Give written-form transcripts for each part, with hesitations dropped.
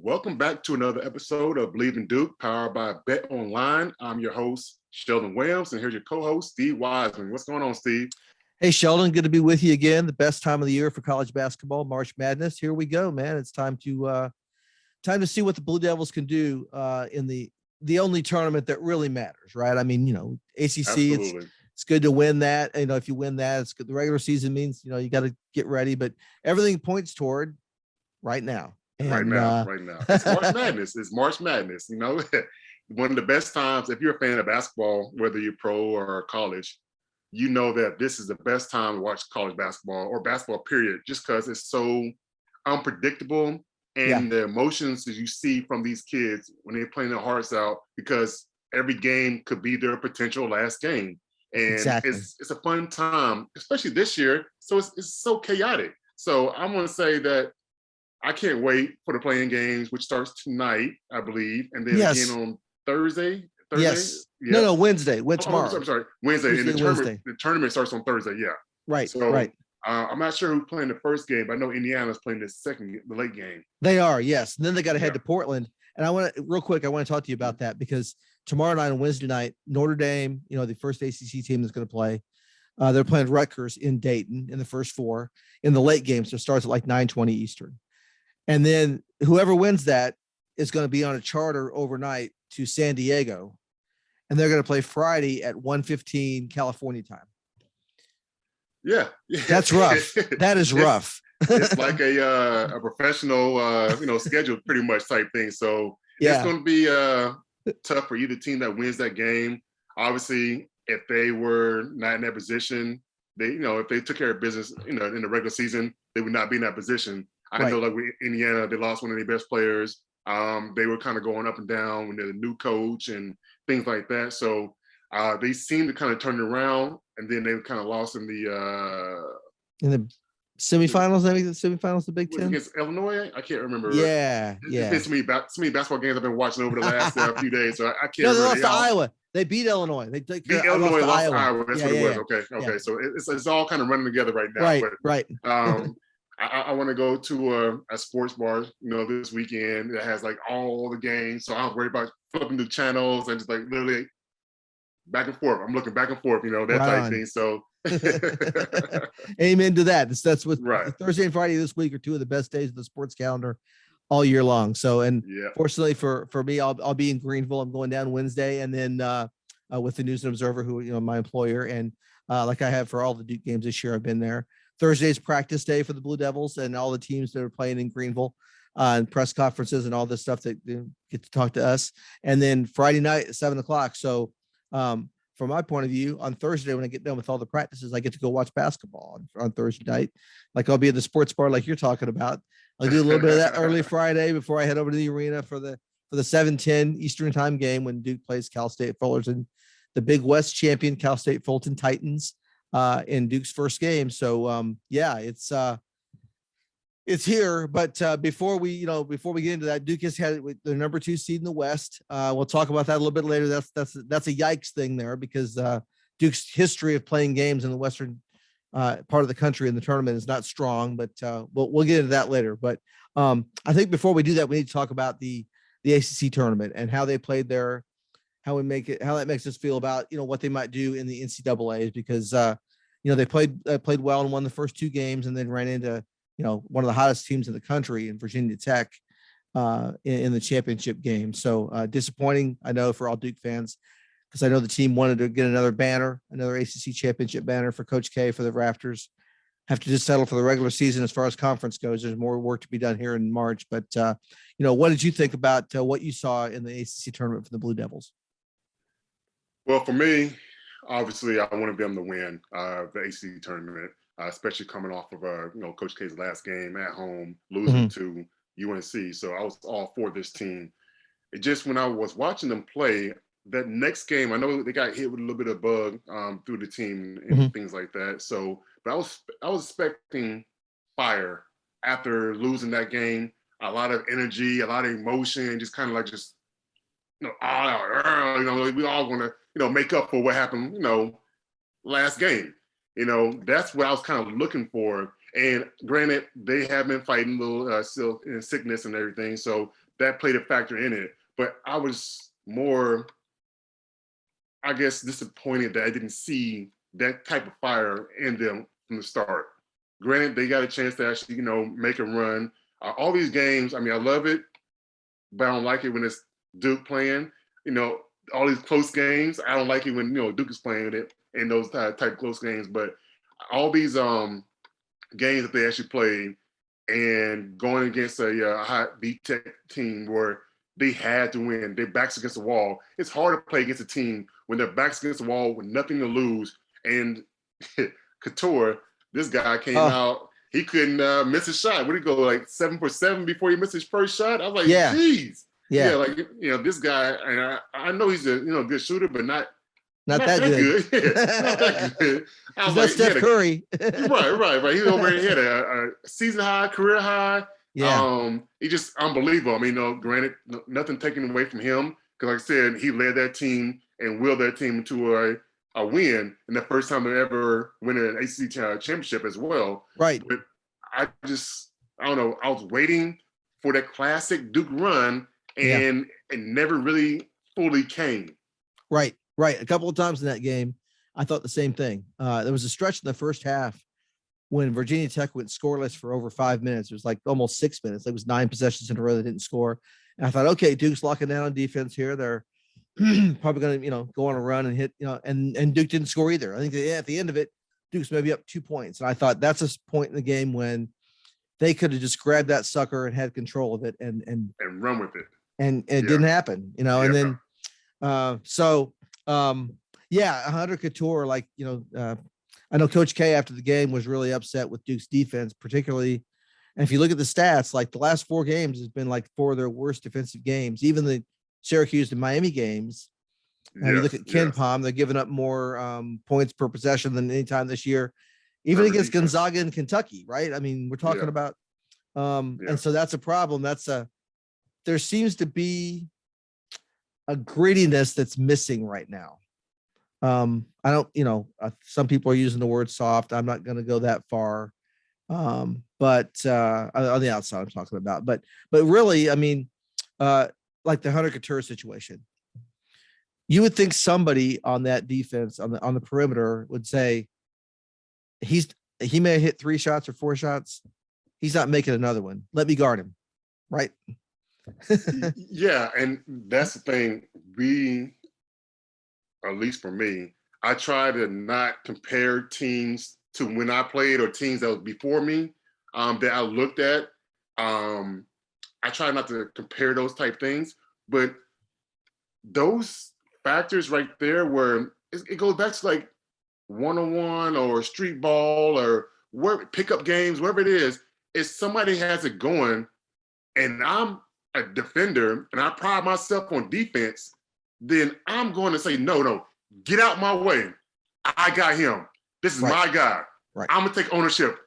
Welcome back to another episode of Believe in Duke, powered by Bet Online. I'm your host, Shelden Williams, and here's your co-host, Steve Wiseman. What's going on, Steve? Hey, Shelden, good to be with you again. The best time of the year for college basketball, March Madness. Here we go, man. It's time to see what the Blue Devils can do in the only tournament that really matters, right? I mean, ACC, it's good to win that. If you win that, it's good. The regular season means, you got to get ready, but everything points toward right now. Right now. It's March Madness. It's March Madness. One of the best times, if you're a fan of basketball, whether you're pro or college, you know that this is the best time to watch college basketball or basketball period, just because it's so unpredictable and the emotions that you see from these kids when they're playing their hearts out, because every game could be their potential last game. And it's a fun time, especially this year. So it's so chaotic. So I'm going to say that I can't wait for the playing games, which starts tonight, I believe, and then again on Thursday. Yes. Yeah. No, Wednesday. Tomorrow. I'm sorry, Wednesday. And the tournament starts on Thursday. Yeah. Right. So, right. I'm not sure who's playing the first game, but I know Indiana's playing the late game. They are, yes. And then they got to head to Portland. And I want to talk to you about that, because tomorrow night and Wednesday night, Notre Dame, the first ACC team that's going to play, they're playing Rutgers in Dayton in the first four in the late game. So it starts at like 9:20 Eastern. And then whoever wins that is going to be on a charter overnight to San Diego, and they're going to play Friday at 1:15 California time. Yeah. That's rough. That is rough. It's like a professional, schedule pretty much type thing. So it's going to be tough for either team that wins that game. Obviously, if they were not in that position, if they took care of business, in the regular season, they would not be in that position. I know, like with Indiana, they lost one of their best players. They were kind of going up and down when they're the new coach and things like that. So they seemed to kind of turn it around, and then they kind of lost in the semifinals. I think the semifinals, the Big Ten against Illinois. I can't remember. Yeah. It's been so many basketball games I've been watching over the last few days, so I can't. No, they lost to Iowa. They beat Illinois. They beat Illinois, lost to Iowa. That's what it was. Yeah. Okay. So it's all kind of running together right now. Right. I want to go to a sports bar, this weekend that has like all the games. So I don't worry about flipping the channels and just like literally back and forth. I'm looking back and forth, that type thing. So amen to that. That's what Thursday and Friday this week are two of the best days of the sports calendar all year long. So, fortunately for me, I'll be in Greenville. I'm going down Wednesday, and then with the News and Observer, who my employer, and like I have for all the Duke games this year, I've been there. Thursday's practice day for the Blue Devils and all the teams that are playing in Greenville, and press conferences and all this stuff that get to talk to us. And then Friday night at 7:00. So from my point of view, on Thursday, when I get done with all the practices, I get to go watch basketball on Thursday night. Like I'll be at the sports bar like you're talking about. I'll do a little bit of that early Friday before I head over to the arena for the 7:10 Eastern time game when Duke plays Cal State Fullerton, the Big West champion Cal State Fulton Titans. In Duke's first game. So it's here. But before we get into that, Duke has had the number 2 seed in the West. We'll talk about that a little bit later. That's a yikes thing there, because Duke's history of playing games in the Western part of the country in the tournament is not strong, but we'll get into that later. But I think before we do that, we need to talk about the ACC tournament and how they played there, how that makes us feel about, what they might do in the NCAAs, because, they played well and won the first 2 games, and then ran into, one of the hottest teams in the country in Virginia Tech in the championship game. So disappointing, I know, for all Duke fans, because I know the team wanted to get another ACC championship banner for Coach K for the rafters. Have to just settle for the regular season as far as conference goes. There's more work to be done here in March. But, what did you think about what you saw in the ACC tournament for the Blue Devils? Well, for me, obviously, I wanted them to win the ACC tournament, especially coming off of Coach K's last game at home, losing to UNC. So I was all for this team. It just, when I was watching them play, that next game, I know they got hit with a little bit of bug through the team and things like that. So, but I was expecting fire after losing that game. A lot of energy, a lot of emotion, just kind of like we all want to, make up for what happened, last game. That's what I was kind of looking for. And granted, they have been fighting a little still in sickness and everything, so that played a factor in it. But I was more, I guess, disappointed that I didn't see that type of fire in them from the start. Granted, they got a chance to actually, make a run. All these games, I mean, I love it, but I don't like it when it's Duke playing. All these close games, I don't like it when, Duke is playing it in those type of close games. But all these games that they actually played and going against a hot B-Tech team where they had to win, their backs against the wall. It's hard to play against a team when their backs against the wall with nothing to lose. And Couture, this guy came out, he couldn't miss a shot. What did he go, like 7 for 7 before he missed his first shot? I was like, geez. Yeah, like, this guy, and I know he's a good shooter, but not that good. Not that good. I was like, Steph Curry. Right. He over here, he had a season high, career high. Yeah. He just unbelievable. I mean, granted, nothing taken away from him, because like I said, he led that team and willed that team into a win, and the first time they ever win an ACC championship as well. Right. But I don't know. I was waiting for that classic Duke run, and it never really fully came. Right. A couple of times in that game, I thought the same thing. There was a stretch in the first half when Virginia Tech went scoreless for over 5 minutes. It was like almost 6 minutes. It was 9 possessions in a row that didn't score. And I thought, okay, Duke's locking down on defense here. They're probably going to, go on a run and hit, and Duke didn't score either. I think at the end of it, Duke's maybe up 2 points. And I thought that's a point in the game when they could have just grabbed that sucker and had control of it and run with it. And it didn't happen, and then, Hunter Couture, like, I know Coach K after the game was really upset with Duke's defense, particularly. And if you look at the stats, like the last 4 games has been like 4 of their worst defensive games, even the Syracuse and Miami games. You look at Ken Palm, they're giving up more points per possession than any time this year, even against Gonzaga and Kentucky, right? I mean, we're talking about, and so that's a problem. There seems to be a grittiness that's missing right now. I don't, some people are using the word soft. I'm not going to go that far. But on the outside I'm talking about, but really, I mean, like the Hunter Couture situation, you would think somebody on that defense on the perimeter would say he may have hit 3 shots or 4 shots. He's not making another one. Let me guard him. Right. Yeah. And that's the thing. At least for me, I try to not compare teams to when I played or teams that was before me that I looked at. I try not to compare those type things, but those factors right there where it goes back to like one-on-one or street ball or where pickup games, wherever it is somebody has it going and I'm a defender and I pride myself on defense, then I'm going to say, no, get out my way. I got him. This is my guy. Right. I'm going to take ownership.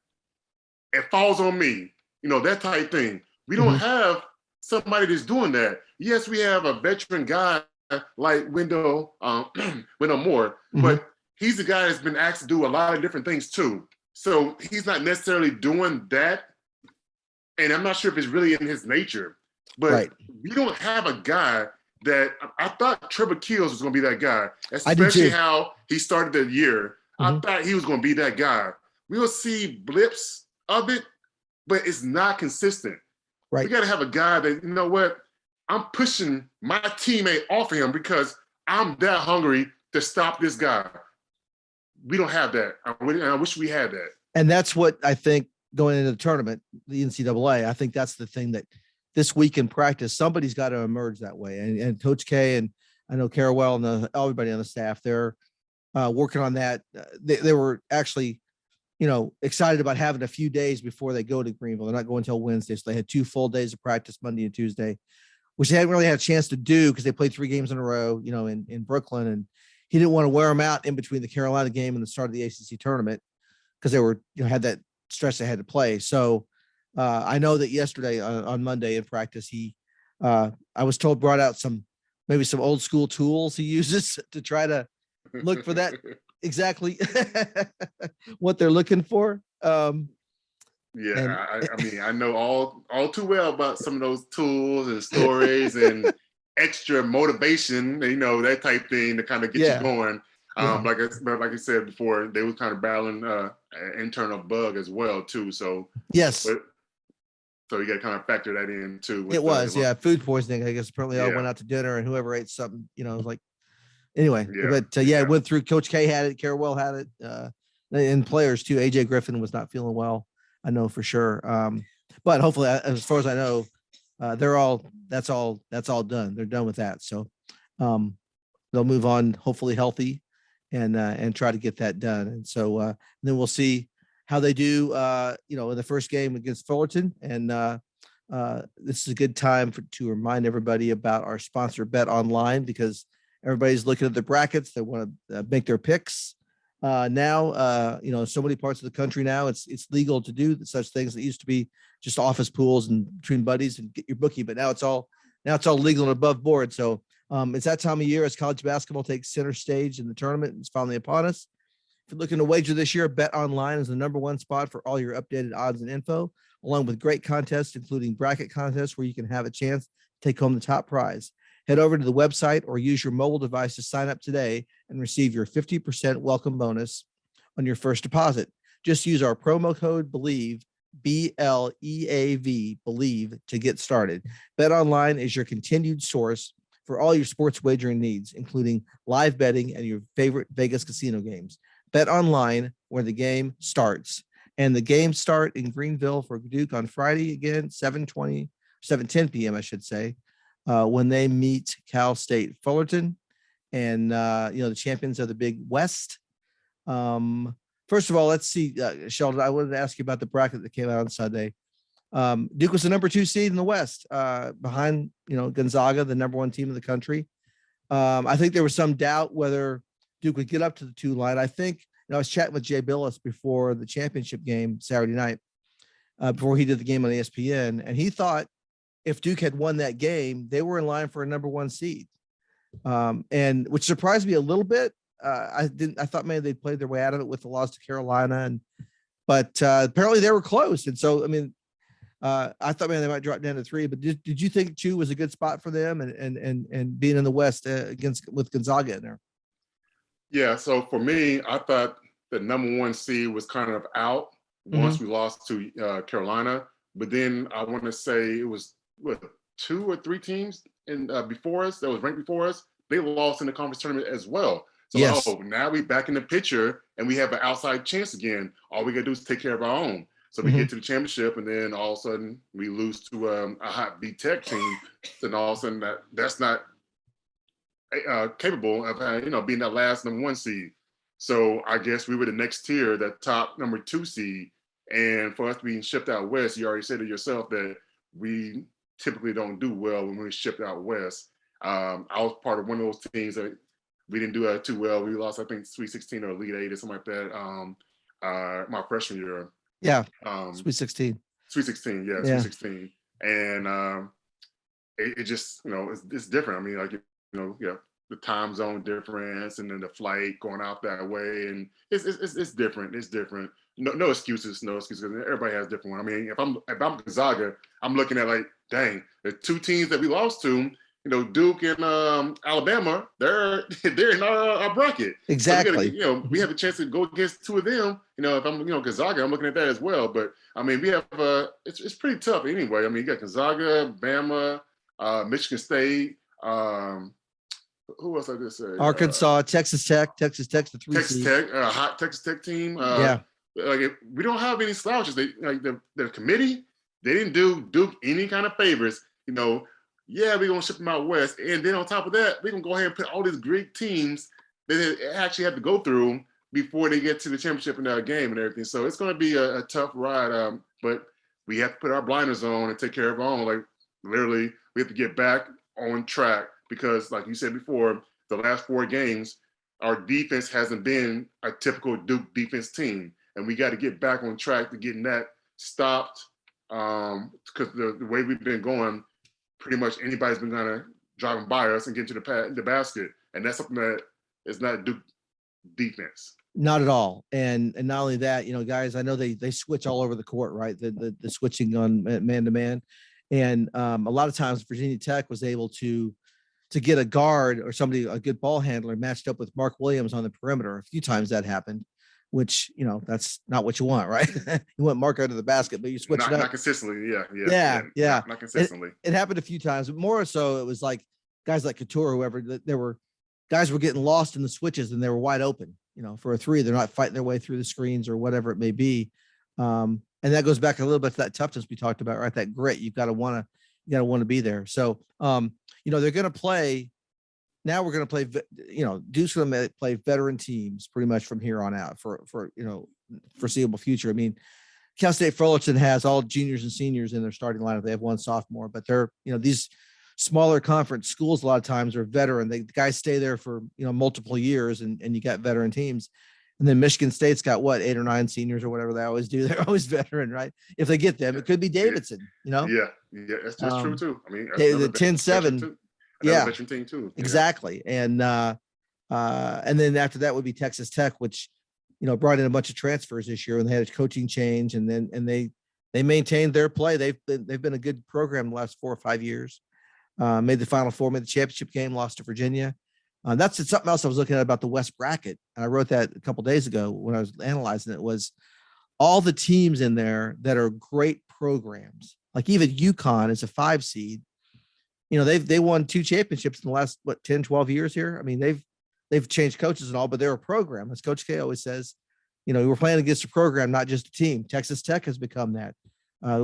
It falls on me. That type thing. We don't have somebody that's doing that. Yes, we have a veteran guy like Wendell Moore, but he's the guy that's been asked to do a lot of different things too. So he's not necessarily doing that. And I'm not sure if it's really in his nature, but we don't have a guy that I thought Trevor Keels was going to be that guy, especially how he started the year. I thought he was going to be that guy. We will see blips of it, but it's not consistent. Right. We got to have a guy that, you know what, I'm pushing my teammate off of him because I'm that hungry to stop this guy. We don't have that. I wish we had that. And that's what I think going into the tournament, the NCAA, I think that's the thing that this week in practice, somebody's got to emerge that way. And Coach K and I know Carrawell and everybody on the staff, they're working on that. They were actually, excited about having a few days before they go to Greenville. They're not going until Wednesday. So they had 2 full days of practice, Monday and Tuesday, which they hadn't really had a chance to do because they played 3 games in a row, in Brooklyn. And he didn't want to wear them out in between the Carolina game and the start of the ACC tournament because they were, had that stretch they had to play. So I know that yesterday on Monday in practice, I was told brought out maybe some old school tools he uses to try to look for that exactly what they're looking for. Yeah, And I mean, I know all too well about some of those tools and stories and extra motivation, that type thing to kind of get you yeah, going. yeah, Like I said before, they was kind of battling an internal bug as well too. So, yes, but so you got to kind of factor that in too it with was. Yeah, food poisoning. I guess apparently I went yeah, out to dinner and whoever ate something, it was like anyway. yeah, But yeah, it went through. Coach K had it. Carrawell had it, and players too. AJ Griffin was not feeling well. I know for sure. But hopefully, as far as I know, they're all. That's all. That's all done. They're done with that. So they'll move on, hopefully healthy, and try to get that done. And so then we'll see how they do. In the first game against Fullerton, and this is a good time to remind everybody about our sponsor Bet Online, because everybody's looking at the brackets. They want to make their picks. Now, so many parts of the country now, it's legal to do such things that used to be just office pools and between buddies and get your bookie, but now it's all legal and above board. So it's that time of year as college basketball takes center stage in the tournament. It's finally upon us. If you're looking to wager this year, Bet Online is the number one spot for all your updated odds and info, along with great contests, including bracket contests where you can have a chance to take home the top prize. Head over to the website or use your mobile device to sign up today and receive your 50% welcome bonus on your first deposit. Just use our promo code BELIEVE, BLEAV, BELIEVE, to get started. Bet Online is your continued source for all your sports wagering needs, including live betting and your favorite Vegas casino games. Bet Online, where the game starts. And the games start in Greenville for Duke on Friday again, 7:10 p.m., I should say, when they meet Cal State Fullerton and, the champions of the Big West. First of all, let's see, Sheldon, I wanted to ask you about the bracket that came out on Sunday. Duke was the number 2 seed in the West, behind, Gonzaga, the number 1 team in the country. I think there was some doubt whether Duke would get up to the 2 line. I think, I was chatting with Jay Billis before the championship game Saturday night, before he did the game on ESPN, and he thought if Duke had won that game, they were in line for a number 1 seed, and which surprised me a little bit. I thought maybe they'd played their way out of it with the loss to Carolina, but apparently they were close. And so, I mean, I thought maybe they might drop down to 3, but did you think 2 was a good spot for them and being in the West with Gonzaga in there? Yeah. So for me, I thought the number 1 seed was kind of out once we lost to Carolina, but then I want to say it was 2 or 3 teams before us that was ranked before us. They lost in the conference tournament as well. So yes. Now we back in the picture and we have an outside chance again. All we gotta do is take care of our own. So we get to the championship, and then all of a sudden we lose to a hot B Tech team. Then all of a sudden that's not capable of being that last number 1 seed. So I guess we were the next tier, that top number 2 seed. And for us being shipped out west, you already said it yourself that we typically don't do well when we're shipped out west. I was part of one of those teams that we didn't do too well. We lost, I think, Sweet 16 or Elite 8 or something like that. My freshman year. Yeah. Sweet 16. Sweet 16, yeah, Yeah. Sweet 16. And it just, it's different. I mean, like, the time zone difference and then the flight going out that way. And it's different. It's different. No excuses, no excuses. Everybody has different one. I mean, if I'm Gonzaga, I'm looking at like, dang, the 2 teams that we lost to, Duke and Alabama, they're in our bracket. Exactly. So we have a chance to go against 2 of them. If I'm Gonzaga, I'm looking at that as well. But I mean, we have it's pretty tough anyway. I mean, you got Gonzaga, Bama, Michigan State. Who else I just say? Arkansas, Texas Tech, the 3 Texas Tech, hot Texas Tech team. Yeah. Like we don't have any slouches. They like the committee. They didn't do Duke any kind of favors. Yeah, we're gonna ship them out west, and then on top of that, we're gonna go ahead and put all these great teams that they actually have to go through before they get to the championship in that game and everything. So it's gonna be a tough ride. But we have to put our blinders on and take care of our own. Like literally, we have to get back on track because, like you said before, the last 4 games, our defense hasn't been a typical Duke defense team, and we got to get back on track to getting that stopped. Because the way we've been going, pretty much anybody's been kind of driving by us and getting to the basket, and that's something that is not Duke defense. Not at all. And not only that, guys, I know they switch all over the court, right? The switching on man to man. And a lot of times Virginia Tech was able to get a guard or somebody, a good ball handler matched up with Mark Williams on the perimeter. A few times that happened, which, that's not what you want, right? You want Mark out of the basket, but you switch it up. Not consistently. Yeah. Not consistently. It happened a few times, but more so it was like guys like Couture, whoever, guys were getting lost in the switches and they were wide open, for a three. They're not fighting their way through the screens or whatever it may be. And that goes back a little bit to that toughness we talked about, right? That grit. You got to want to be there. So, they're going to play. Now we're going to play, Duke's going to play veteran teams pretty much from here on out for foreseeable future. I mean, Cal State Fullerton has all juniors and seniors in their starting lineup. They have one sophomore, but they're, these smaller conference schools a lot of times are veteran. The guys stay there for, multiple years and you got veteran teams. And then Michigan State's got 8 or 9 seniors or whatever they always do. They're always veteran, right? If they get them, it could be Davidson, Yeah, that's just true too. I mean, the 10-7. Yeah, veteran team too. Exactly. And then after that would be Texas Tech, which, brought in a bunch of transfers this year and they had a coaching change and they maintained their play. They've been a good program the last 4 or 5 years. Made the Final Four, made the championship game, lost to Virginia. That's something else I was looking at about the West bracket. And I wrote that a couple of days ago when I was analyzing it, was all the teams in there that are great programs. Like even UConn is a 5 seed. They won 2 championships in the last 10, 12 years here. I mean, they've changed coaches and all, but they're a program. As Coach K always says, we're playing against a program, not just a team. Texas Tech has become that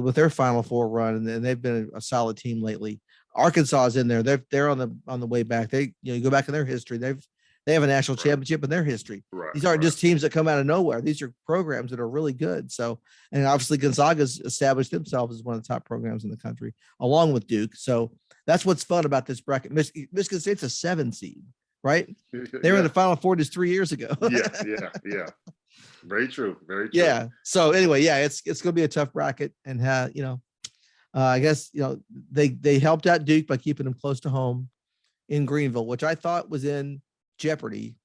with their Final Four run, and they've been a solid team lately. Arkansas is in there. They're on the way back. They, you go back in their history. They have a national championship in their history. Right, These aren't just teams that come out of nowhere. These are programs that are really good. So, and obviously Gonzaga's established themselves as one of the top programs in the country, along with Duke. So that's what's fun about this bracket. Michigan State's a 7 seed, right? They were in the Final Four just 3 years ago. Yeah. Very true. Very true. Yeah. So anyway, it's going to be a tough bracket, and I guess, they helped out Duke by keeping them close to home in Greenville, which I thought was in jeopardy.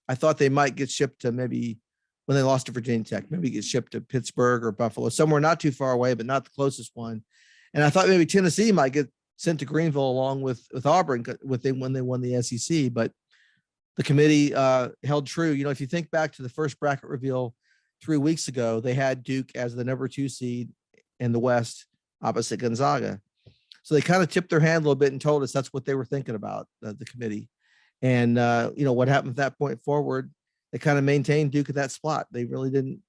I thought they might get shipped to, maybe when they lost to Virginia Tech, maybe get shipped to Pittsburgh or Buffalo, somewhere not too far away, but not the closest one. And I thought maybe Tennessee might get sent to Greenville along with Auburn when they won the SEC, but the committee held true. If you think back to the first bracket reveal 3 weeks ago, they had Duke as the number 2 seed in the West opposite Gonzaga. So they kind of tipped their hand a little bit and told us that's what they were thinking about, the committee. And, what happened from that point forward, they kind of maintained Duke at that spot. They didn't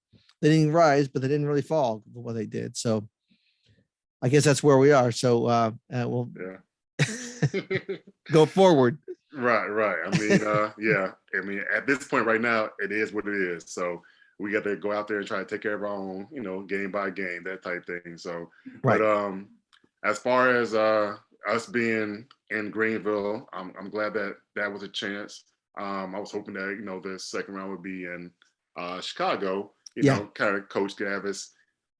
rise, but they didn't really fall for what they did. So I guess that's where we are. So we'll go forward. Right. I mean, at this point right now, it is what it is. So we got to go out there and try to take care of our own, game by game, that type thing. So, right. But as far as us being in Greenville, I'm glad that was a chance. I was hoping that, the second round would be in Chicago, kind of Coach Gavis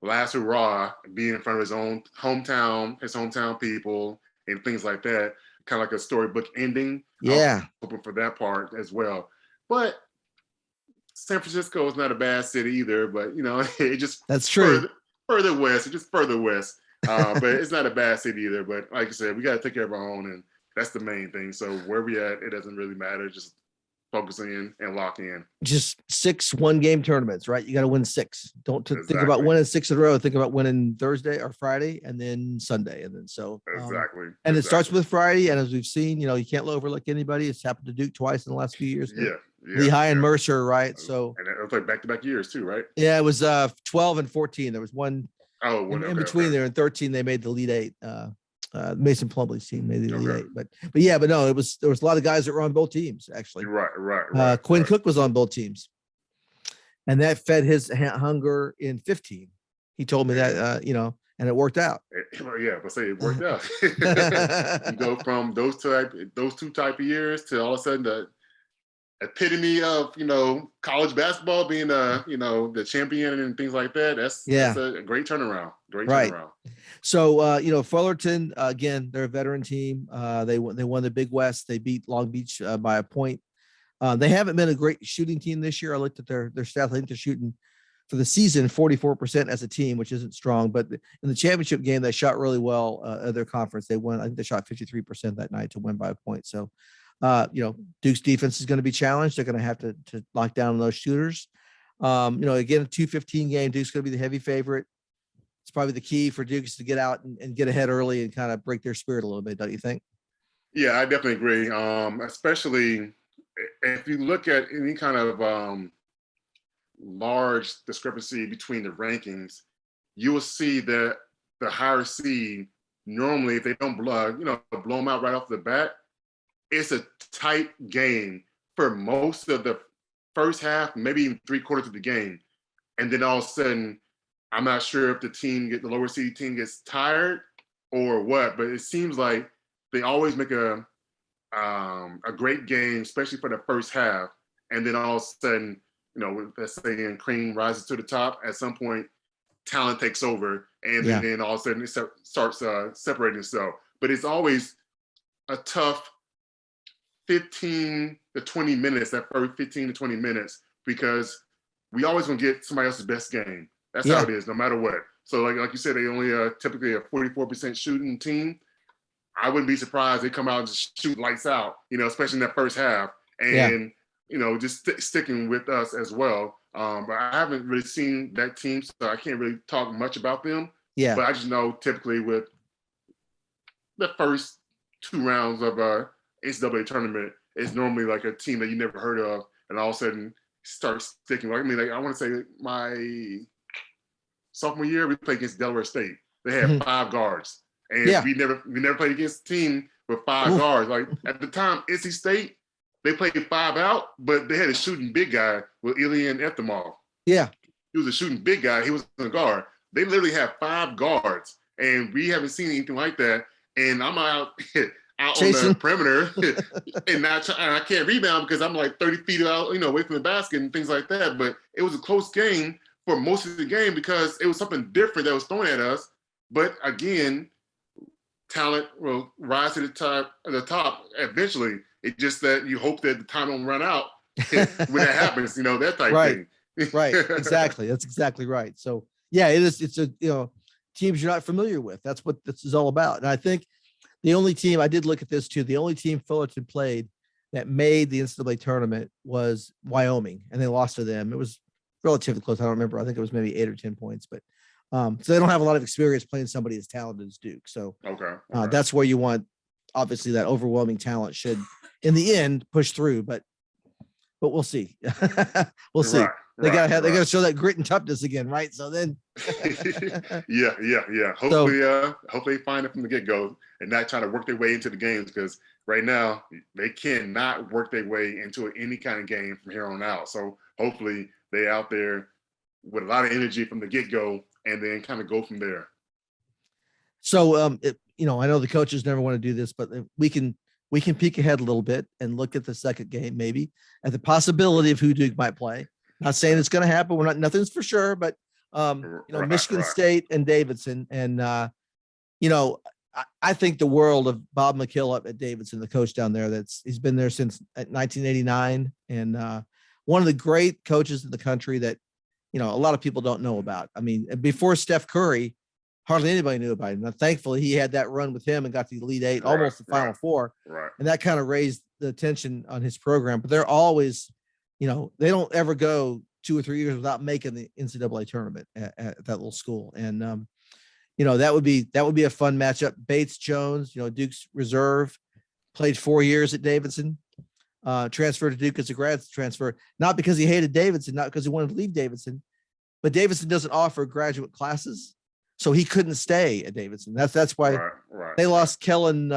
last hurrah, be in front of his own hometown people and things like that. Kind of like a storybook ending. Yeah. Hoping for that part as well. But San Francisco is not a bad city either, but it just that's true. Further west, but it's not a bad city either. But like I said, we got to take care of our own, and that's the main thing. So where we at, it doesn't really matter. Just focus in and lock in. Just 6 1-game tournaments, right? You got to win 6. Don't think about winning 6 in a row. Think about winning Thursday or Friday and then Sunday. And then exactly. And it starts with Friday. And as we've seen, you can't overlook anybody. It's happened to Duke twice in the last few years. Yeah. Lehigh and Mercer, right? So and it was like back-to-back years too, right? Yeah, it was 12 and 14. There was one in between there. In 13, they made the Elite 8. Mason Plumlee's team made the Elite 8. But no, there was a lot of guys that were on both teams actually. Right. Quinn Cook was on both teams, and that fed his hunger in 15. He told me that, and it worked out. Yeah, but say it worked out. You go from those two type of years to all of a sudden the epitome of college basketball being the champion and things like that. That's a great turnaround. Turnaround. So Fullerton, again, they're a veteran team. They won the Big West. They beat Long Beach by a point. They haven't been a great shooting team this year. I looked at their stats. I think they're shooting for the season 44% as a team, which isn't strong. But in the championship game, they shot really well at their conference. They won. I think they shot 53% that night to win by a point. So, Duke's defense is going to be challenged. They're going to have to lock down those shooters. Again, a 2-15 game. Duke's going to be the heavy favorite. It's probably the key for Duke is to get out and get ahead early and kind of break their spirit a little bit. Don't you think? Yeah, I definitely agree. Especially if you look at any kind of large discrepancy between the rankings, you will see that the higher seed, normally if they don't blow them out right off the bat, it's a tight game for most of the first half, maybe even 3/4 of the game. And then all of a sudden, I'm not sure if the lower seed team gets tired or what, but it seems like they always make a great game, especially for the first half. And then all of a sudden, let's say cream rises to the top. At some point, talent takes over, and then all of a sudden it starts separating itself. But it's always a tough 15 to 20 minutes, that first 15 to 20 minutes, because we always gonna get somebody else's best game. That's how it is, no matter what. So like you said, they only typically a 44% shooting team. I wouldn't be surprised they come out and just shoot lights out, especially in that first half. And just sticking with us as well. But I haven't really seen that team, so I can't really talk much about them. Yeah. But I just know typically with the first 2 rounds of NCAA tournament, it's normally like a team that you never heard of, and all of a sudden starts sticking. I want to say my sophomore year, we played against Delaware State. They had 5 guards, and we never played against a team with 5 guards. Like at the time, NC State, they played 5 out, but they had a shooting big guy with Ilian Efthimov. Yeah. He was a shooting big guy. He was a guard. They literally have 5 guards, and we haven't seen anything like that. And I'm out on the perimeter, and I can't rebound because I'm like 30 feet out, away from the basket and things like that. But it was a close game for most of the game because it was something different that was thrown at us. But again, talent will rise to the top eventually. It's just that you hope that the time don't run out when that happens, that type thing. Right. Exactly. That's exactly right. So yeah, it's a, teams you're not familiar with. That's what this is all about. And I think the only team, I did look at this too, the only team Fullerton played that made the NCAA tournament was Wyoming, and they lost to them. It was relatively close. I don't remember. I think it was maybe 8 or 10 points, but so they don't have a lot of experience playing somebody as talented as Duke. So that's where you want, obviously, that overwhelming talent should, in the end, push through. But we'll see. We'll see. They gotta show that grit and toughness again, right? So then, yeah. Hopefully they find it from the get-go and not try to work their way into the games, because right now they cannot work their way into any kind of game from here on out. So hopefully they out there with a lot of energy from the get-go, and then kind of go from there. So, I know the coaches never want to do this, but we can peek ahead a little bit and look at the second game, maybe at the possibility of who Duke might play. Not saying it's going to happen. Nothing's for sure, but Michigan State and Davidson, and I think the world of Bob McKillop at Davidson, the coach down there. He's been there since 1989, and one of the great coaches in the country that a lot of people don't know about. I mean, before Steph Curry, hardly anybody knew about him. Now, thankfully, he had that run with him and got to the Elite Eight, almost the Final Four, and that kind of raised the attention on his program. But they're always, they don't ever go 2 or 3 years without making the NCAA tournament at that little school. And, that would be a fun matchup. Bates Jones, Duke's reserve, played 4 years at Davidson, transferred to Duke as a grad transfer, not because he hated Davidson, not because he wanted to leave Davidson, but Davidson doesn't offer graduate classes. So he couldn't stay at Davidson. That's why they lost Kellen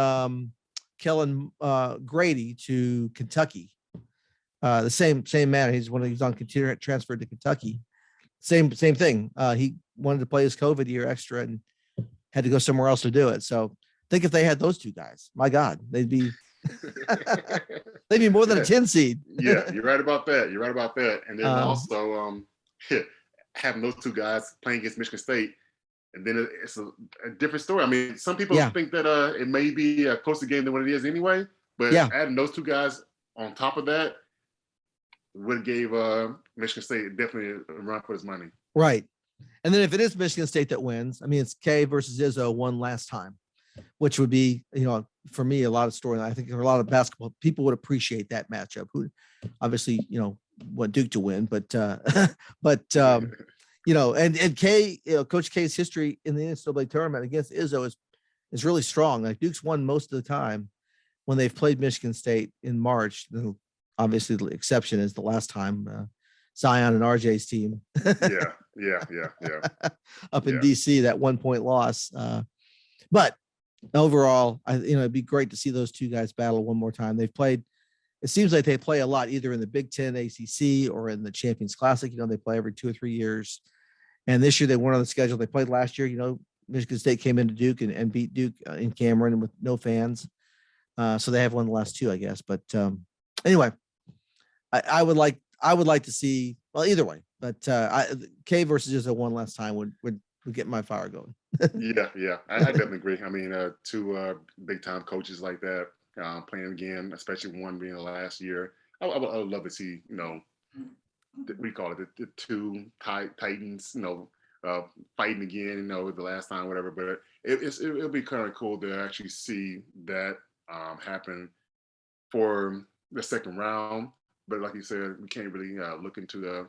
Grady to Kentucky. The same man. He's on continuing transferred to Kentucky. Same thing. He wanted to play his COVID year extra and had to go somewhere else to do it. So think if they had those 2 guys, my God, they'd be more than a 10 seed. Yeah, you're right about that. And then also having those 2 guys playing against Michigan State, and then it's a different story. I mean, some people think that it may be a closer game than what it is anyway, but adding those 2 guys on top of that, would gave Michigan State definitely a run for his money. Right. And then if it is Michigan State that wins, I mean, it's K versus Izzo one last time, which would be, for me, a lot of story. I think there are a lot of basketball people would appreciate that matchup. Who obviously, want Duke to win, but and K, Coach K's history in the NCAA tournament against Izzo is really strong. Like Duke's won most of the time when they've played Michigan State in March. Obviously, the exception is the last time Zion and RJ's team. yeah. Up in DC, that 1 point loss. But overall, it'd be great to see those two guys battle one more time. They've played. It seems like they play a lot either in the Big Ten, ACC, or in the Champions Classic. They play every 2 or 3 years. And this year they weren't on the schedule. They played last year. Michigan State came into Duke and beat Duke in Cameron with no fans. So they have won the last 2, I guess. But anyway, I would like to see, well, either way. But K versus Izzo one last time would get my fire going. Yeah. I definitely agree. I mean, 2 big time coaches like that. Playing again, especially one being the last year. I would love to see, we call it the 2 Titans, fighting again, the last time, whatever. But it'll be kind of cool to actually see that happen for the second round. But like you said, we can't really look into the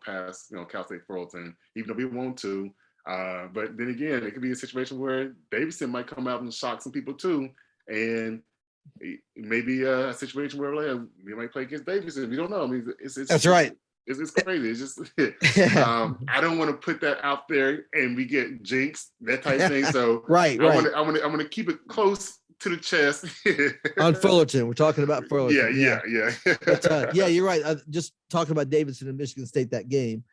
past Cal State Fullerton, even though we want to. But then again, it could be a situation where Davidson might come out and shock some people too. And maybe a situation where we might play against Davidson. We don't know. I mean, that's right. It's crazy. It's just I don't want to put that out there and we get jinxed, that type thing. So right. I want to keep it close to the chest. On Fullerton, we're talking about Fullerton. Yeah. But, you're right. Just talking about Davidson and Michigan State, that game.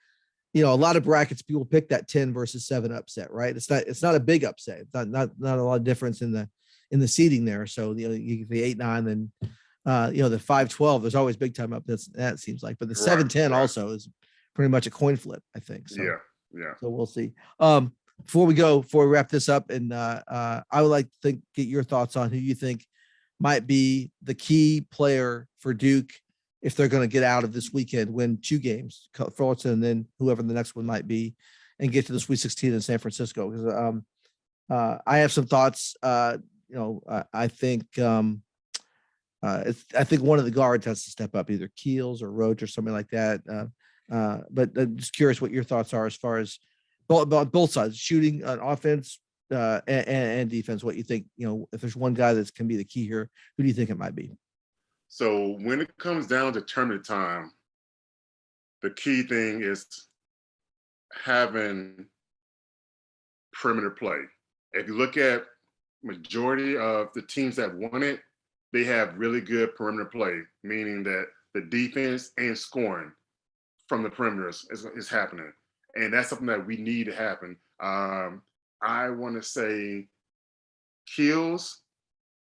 A lot of brackets people pick that 10 versus 7 upset, right? It's not a big upset. It's not a lot of difference in the seeding there. So you get the 8-9, then the 5-12. There's always big time up. That seems like, but the 7-10 also is pretty much a coin flip, I think. So, yeah. So we'll see. Before we wrap this up, and I would like to get your thoughts on who you think might be the key player for Duke if they're going to get out of this weekend, win 2 games, Fullerton, and then whoever the next one might be, and get to the Sweet 16 in San Francisco. Because I have some thoughts. I think I think one of the guards has to step up, either Keels or Roach or something like that. But I'm just curious what your thoughts are as far as both sides, shooting on offense and defense. What you think, if there's one guy that can be the key here, who do you think it might be? So when it comes down to tournament time, the key thing is having perimeter play. If you look at majority of the teams that won it, they have really good perimeter play, meaning that the defense and scoring from the perimeters is happening. And that's something that we need to happen. I want to say Keels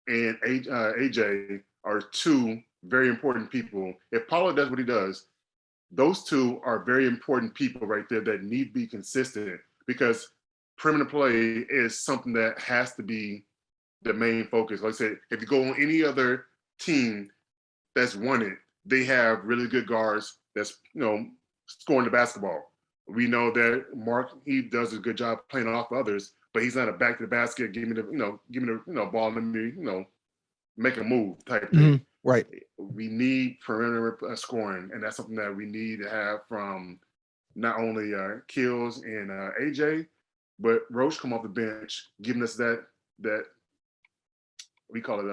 and AJ are 2 very important people. If Paulo does what he does, those 2 are very important people right there that need to be consistent, because perimeter play is something that has to be the main focus. Like I said, if you go on any other team that's won it, they have really good guards that's scoring the basketball. We know that Mark, he does a good job playing off others, but he's not a back to the basket, give me the ball and let me make a move type thing. Mm-hmm. Right. We need perimeter scoring, and that's something that we need to have from not only Keels and AJ, but Roach come off the bench, giving us that we call it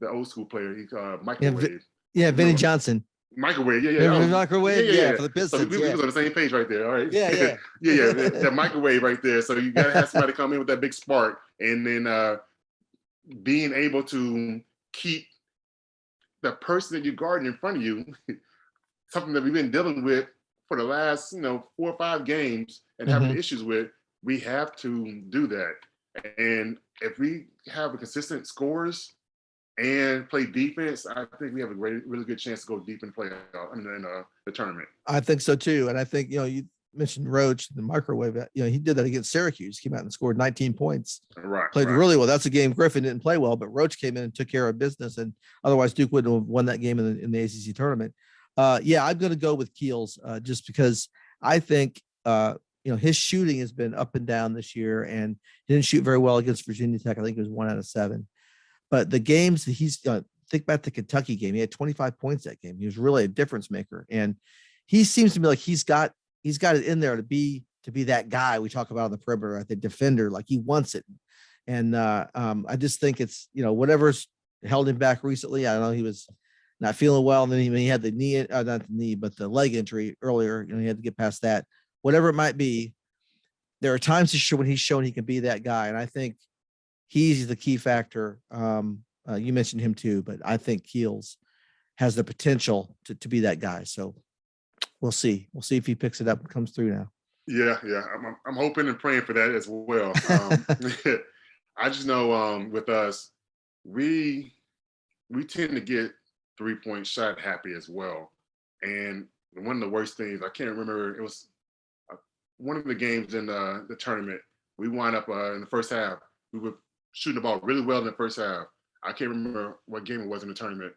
the old school player. He microwave. Vinny Johnson. Microwave, Microwave, for the Pistons. So we was on the same page right there. All right. Yeah. That microwave right there. So you gotta have somebody come in with that big spark, and then being able to keep the person that you're guarding in front of you, something that we've been dealing with for the last 4 or 5 games and having issues with. We have to do that. And if we have a consistent scores and play defense, I think we have a really good chance to go deep and play in the tournament. I think so too. And I think, you mentioned Roach, the microwave, he did that against Syracuse, came out and scored 19 points, played really well. That's a game Griffin didn't play well, but Roach came in and took care of business. And otherwise Duke wouldn't have won that game in the ACC tournament. Yeah, I'm going to go with Keels just because I think, his shooting has been up and down this year, and he didn't shoot very well against Virginia Tech. I think it was 1 out of 7. But the games that he's think about the Kentucky game. He had 25 points that game. He was really a difference maker, and he seems to me like he's got it in there to be that guy we talk about on the perimeter, at the defender. Like he wants it, and I just think it's whatever's held him back recently. I don't know, he was not feeling well, and then he had the knee, not the knee, but the leg injury earlier. He had to get past that. Whatever it might be, there are times when he's shown he can be that guy, and I think he's the key factor. You mentioned him too, but I think Keels has the potential to be that guy. So we'll see. We'll see if he picks it up and comes through now. Yeah. I'm hoping and praying for that as well. I just know with us, we tend to get 3-point shot happy as well. And one of the worst things, I can't remember, it was one of the games in the tournament. We wound up in the first half. We were shooting the ball really well in the first half. I can't remember what game it was in the tournament,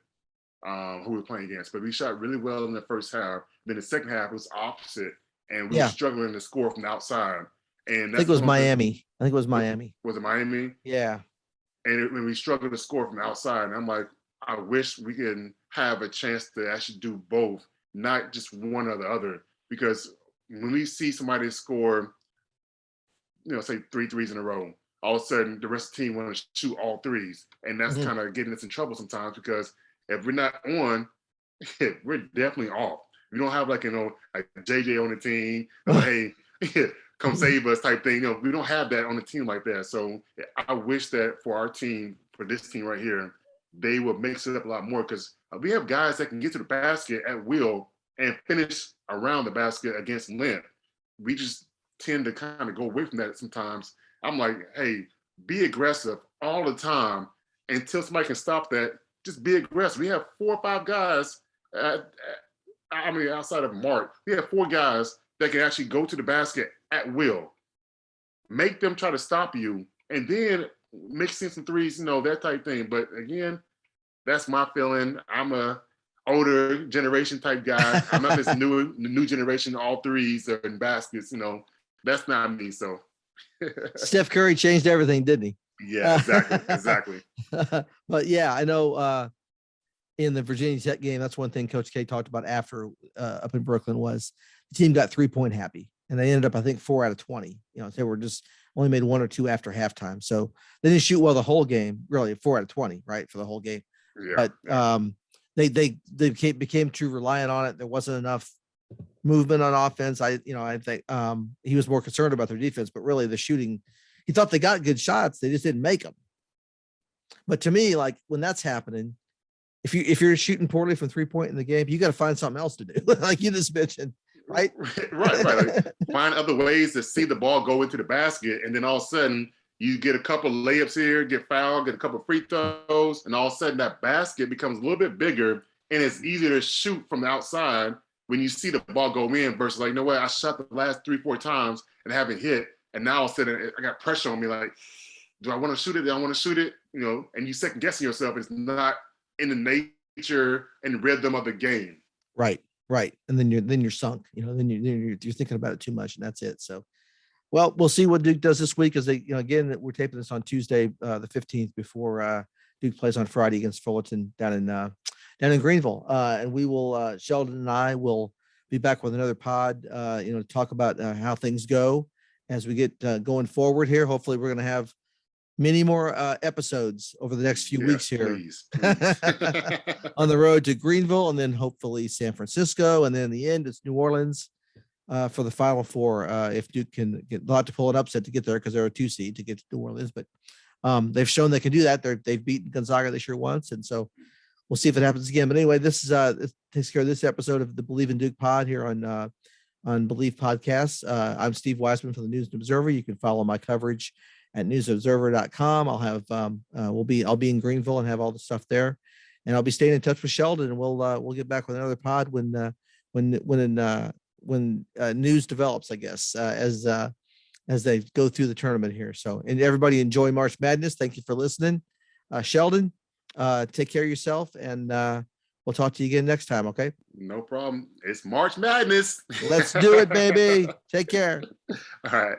who we were playing against, but we shot really well in the first half. Then the second half was opposite, and we were struggling to score from the outside. And I think it was Miami. Was it Miami? Yeah. And when we struggled to score from the outside, and I'm like, I wish we can have a chance to actually do both, not just one or the other. Because when we see somebody score, say 3 threes in a row, all of a sudden the rest of the team want to shoot all threes. And that's kind of getting us in trouble sometimes, because if we're not on, we're definitely off. We don't have like JJ on the team, hey, come save us type thing. We don't have that on the team like that. So I wish that for our team, for this team right here, they would mix it up a lot more, because we have guys that can get to the basket at will and finish around the basket against length. We just tend to kind of go away from that sometimes. I'm like, hey, be aggressive all the time until somebody can stop that. Just be aggressive. We have 4 or 5 guys, outside of Mark, we have 4 guys that can actually go to the basket at will. Make them try to stop you, and then mix in some threes, that type thing. But again, that's my feeling. I'm a older generation type guy. I'm not this new generation, all threes and baskets. That's not me. So Steph Curry changed everything, didn't he? Yeah, exactly. But yeah, I know in the Virginia Tech game, that's one thing Coach K talked about after up in Brooklyn was the team got 3-point happy, and they ended up, I think, 4 out of 20. They were just only made 1 or 2 after halftime. So they didn't shoot well the whole game, really 4 out of 20, right, for the whole game. Yeah, but they became too reliant on it. There wasn't enough movement on offense. I think he was more concerned about their defense, but really the shooting, he thought they got good shots. They just didn't make them. But to me, like when that's happening, if you're shooting poorly from 3-point in the game, you got to find something else to do. Like you just mentioned, right? Right. Like, find other ways to see the ball go into the basket. And then all of a sudden you get a couple of layups here, get fouled, get a couple of free throws. And all of a sudden that basket becomes a little bit bigger, and it's easier to shoot from the outside when you see the ball go in versus like, what? I shot the last 3-4 times and haven't hit. And now all of a sudden I got pressure on me. Like, do I want to shoot it? Do I want to shoot it? And you second guessing yourself. It's not in the nature and rhythm of the game. Right. And then you're sunk, then you're thinking about it too much, and that's it. So, well, we'll see what Duke does this week, as they, again, we're taping this on Tuesday, the 15th, before Duke plays on Friday against Fullerton down in Greenville. And we will, Shelden and I will be back with another pod, to talk about how things go as we get going forward here. Hopefully we're going to have many more episodes over the next few weeks here. Please. On the road to Greenville, and then hopefully San Francisco, and then in the end it's New Orleans for the Final Four. If Duke can get a lot to pull an upset to get there, because they're a 2 seed to get to New Orleans, but they've shown they can do that. They've beaten Gonzaga this year once, and so we'll see if it happens again. But anyway, this takes care of this episode of the Believe in Duke pod here on Believe Podcasts. I'm Steve Wiseman for the News and Observer. You can follow my coverage at newsobserver.com. I'll have I'll be in Greenville and have all the stuff there, and I'll be staying in touch with Shelden, and we'll get back with another pod when news develops, I guess, as they go through the tournament here. So, and everybody enjoy March Madness. Thank you for listening. Shelden, take care of yourself, and We'll talk to you again next time. Okay. No problem. It's March Madness. Let's do it, baby. Take care. All right.